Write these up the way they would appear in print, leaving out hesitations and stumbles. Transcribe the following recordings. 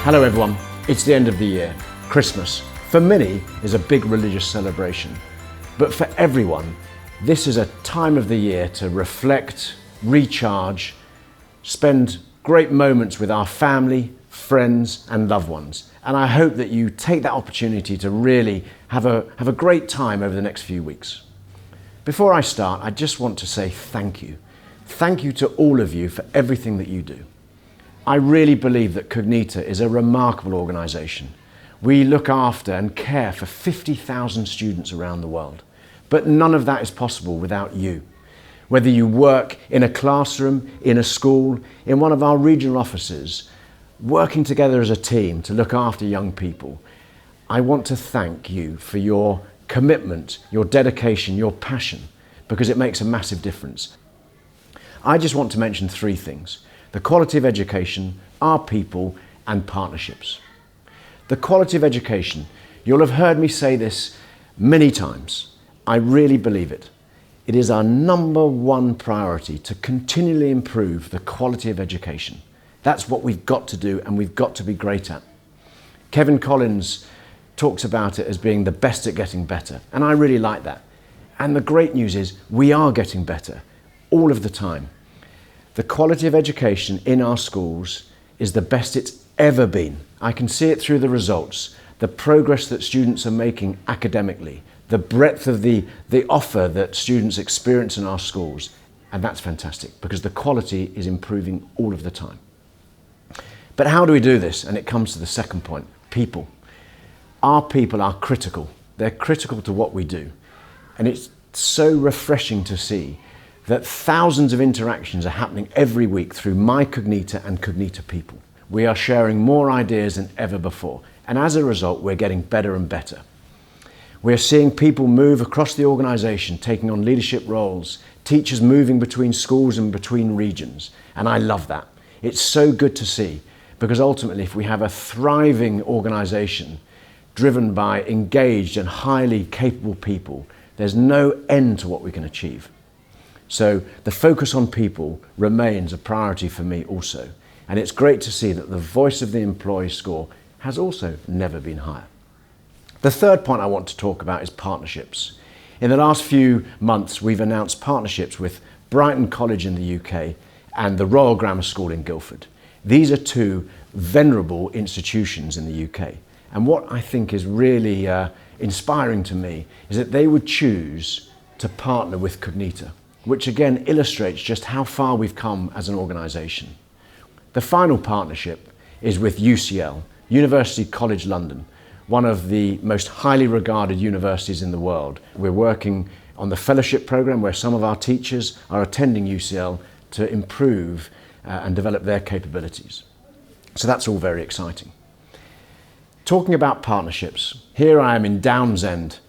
Hello everyone, it's the end of the year. Christmas, for many, is a big religious celebration. But for everyone, this is a time of the year to reflect, recharge, spend great moments with our family, friends and loved ones. And I hope that you take that opportunity to really have a great time over the next few weeks. Before I start, I just want to say thank you. Thank you to all of you for everything that you do. I really believe that Cognita is a remarkable organisation. We look after and care for 50,000 students around the world. But none of that is possible without you. Whether you work in a classroom, in a school, in one of our regional offices, working together as a team to look after young people, I want to thank you for your commitment, your dedication, your passion, because it makes a massive difference. I just want to mention three things: the quality of education, our people, and partnerships. The quality of education, you'll have heard me say this many times. I really believe it. It is our number one priority to continually improve the quality of education. That's what we've got to do and we've got to be great at. Kevin Collins talks about it as being the best at getting better, and I really like that. And the great news is we are getting better all of the time. The quality of education in our schools is the best it's ever been. I can see it through the results, the progress that students are making academically, the breadth of the offer that students experience in our schools. And that's fantastic because the quality is improving all of the time. But how do we do this? And it comes to the second point, people. Our people are critical. They're critical to what we do. And it's so refreshing to see that thousands of interactions are happening every week through My Cognita and Cognita people. We are sharing more ideas than ever before. And as a result, we're getting better and better. We're seeing people move across the organisation, taking on leadership roles, teachers moving between schools and between regions. And I love that. It's so good to see, because ultimately, if we have a thriving organisation driven by engaged and highly capable people, there's no end to what we can achieve. So the focus on people remains a priority for me also. And it's great to see that the voice of the employee score has also never been higher. The third point I want to talk about is partnerships. In the last few months, we've announced partnerships with Brighton College in the UK and the Royal Grammar School in Guildford. These are two venerable institutions in the UK. And what I think is really inspiring to me is that they would choose to partner with Cognita, which again illustrates just how far we've come as an organisation. The final partnership is with UCL, University College London, one of the most highly regarded universities in the world. We're working on the fellowship programme where some of our teachers are attending UCL to improve and develop their capabilities. So that's all very exciting. Talking about partnerships, here I am in Downs End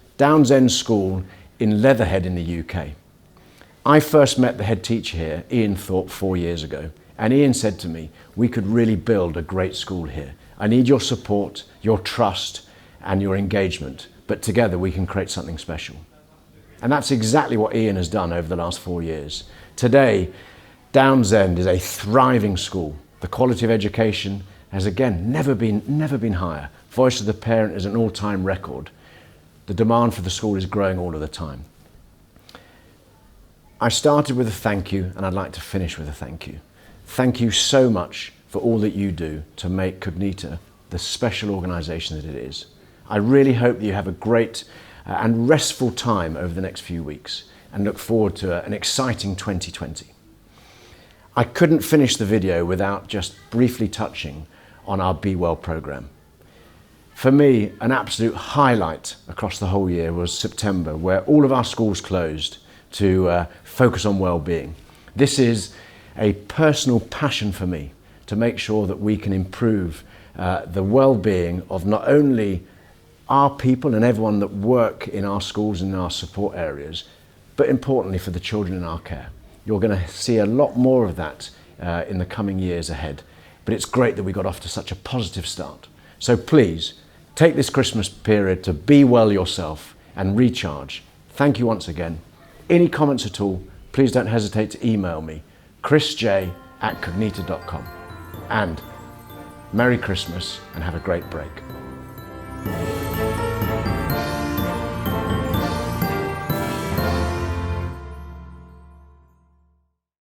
School in Leatherhead in the UK. I first met the head teacher here, Ian Thorpe, 4 years ago, and Ian said to me, we could really build a great school here. I need your support, your trust, and your engagement, but together we can create something special. And that's exactly what Ian has done over the last 4 years. Today, Downs End is a thriving school. The quality of education has again never been higher. Voice of the parent is an all-time record. The demand for the school is growing all of the time. I started with a thank you, and I'd like to finish with a thank you. Thank you so much for all that you do to make Cognita the special organisation that it is. I really hope that you have a great and restful time over the next few weeks and look forward to an exciting 2020. I couldn't finish the video without just briefly touching on our Be Well programme. For me, an absolute highlight across the whole year was September, where all of our schools closed to focus on well-being. This is a personal passion for me to make sure that we can improve the well-being of not only our people and everyone that work in our schools and in our support areas, but importantly for the children in our care. You're going to see a lot more of that in the coming years ahead. But it's great that we got off to such a positive start. So please, take this Christmas period to be well yourself and recharge. Thank you once again. Any comments at all, please don't hesitate to email me, chrisj@cognita.com. And Merry Christmas and have a great break.